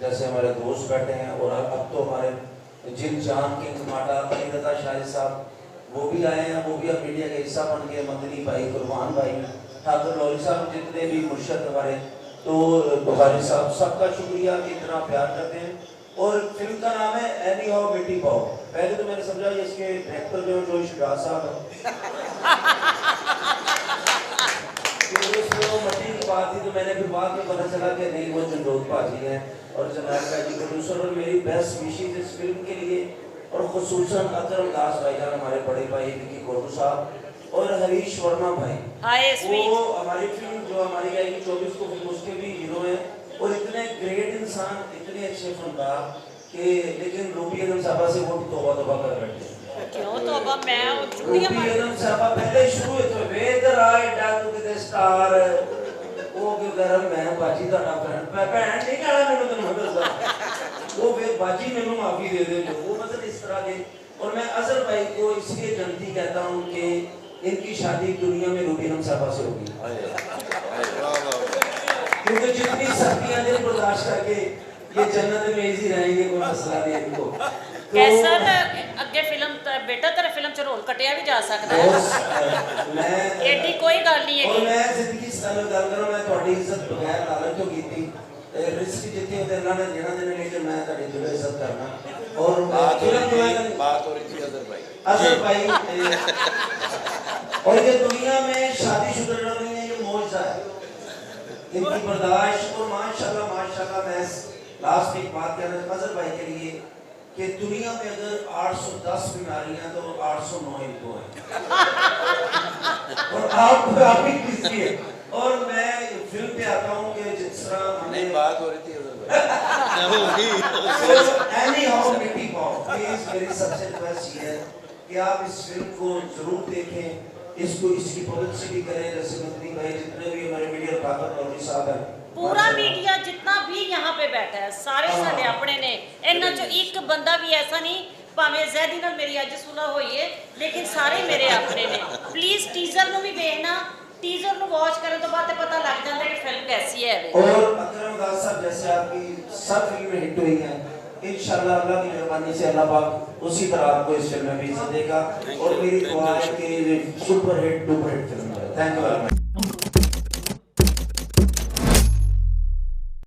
जैसे हमारे दोस्त बैठे हैं, और अब तो हमारे जिन जान के टमाटा अलीरजा शाह साहब वो भी आए हैं, वो भी अब मीडिया का हिस्सा बन गए, मदनी भाई, कुरबान भाई, ठाकुर लौरी साहब, जितने भी मुर्शद हमारे, तो बुखारी साहब, सबका शुक्रिया कि इतना प्यार करते हैं। और फिल्म का नाम है एनी हाउ बेटी पाओ। पहले तो मैंने समझा ये इसके डायरेक्टर जो शुजात साहब है, वो मट्टी की बात थी, तो मैंने फिर बाद में पता चला कि नहीं, वो जंदोद पाजी हैं और जनाब का जी प्रोड्यूसर, और मेरी बेस्ट विशेष इस फिल्म के लिए, और खुसूसन अकरम दास भाईजान, हमारे बड़े भाई विकी कोटू साहब और हरीश वर्मा भाई, वो हमारी फिल्म जो हमारी आएगी 24 को, फिल्म उसके भी हीरो हैं, और इतने ग्रेट इंसान, इतने अच्छे फनकार कि, लेकिन रूबी अगम साहबा से वो तौबा तौबा कर बैठे। क्यों तौबा? मैं रूबी अगम साहबा पहले शुरू तो वेदर आए डाकू के स्टार वो क्यों गरम मैं बाजी दा भैन भैन नहीं कहना मैंने तो नहीं दसदा, वो वे बाजी मैंने माफी दे दे, वो मतलब इस तरह के। और मैं अजहर भाई को इसलिए जनती कहता हूँ कि इनकी शादी दुनिया में रूबी अगम साहबा से होगी, क्योंकि जितनी सर्दियां दिन बर्दाश्त करके ये जन्नत में इजी रहेंगे, कोई मसला नहीं है इनको। कैसा अगे फिल्म बेटा तेरे फिल्म च रोल कटिया भी जा सकता है, मैं एडी कोई गल नहीं और है। मैं जिंदगी साल गल करो, मैं ਤੁਹਾਡੀ इज्जत बगैर लालच तो कीती, रिस्क जितने होते अल्लाह ने देना देने, लेकिन मैं ਤੁਹਾਡੀ दिल इज्जत करना। और बात हो रही थी अजहर भाई, और ये दुनिया में शादीशुदा लोग नहीं है, ये मौजूदा है, इनकी बर्दाश्त। और माशाल्लाह माशाल्लाह, मैं लास्ट एक बात कहना अजहर भाई के लिए कि दुनिया में अगर 810 बीमारियां तो 809 इनको है, और आप ही किसी है। और मैं फिल्म पे आता हूँ कि जिस तरह हमने बात हो रही थी एनी हाउ बेटी पाओ, प्लीज मेरी सबसे रिक्वेस्ट ये है कि आप इस फिल्म को जरूर देखें, इसको इसकी पब्लिसिटी करें, जैसे मदनी भाई, जितने भी हमारे मीडिया ठाकुर लौरी साहब हैं, पूरा मीडिया जितना भी यहाँ पे बैठा है सारे साडे अपने ने, इन्हां चो एक बंदा भी ऐसा नहीं, भावें जैदी नाल मेरी अज सुलह होई है, लेकिन सारे मेरे अपने ने। प्लीज टीजर नु भी देखना, टीजर नु वॉच करने तो बाद पता लग जाता है कि फिल्म कैसी है। और अकरम दास साहब जैसे आपकी सब फिल्में हिट हुई हैं, इंशाल्लाह अल्लाह की मेहरबानी से अल्लाह पाक उसी तरह आपको इस फिल्म में भी इज्जत देगा, और मेरी दुआ है कि super hit duper hit film है। Thank you very much.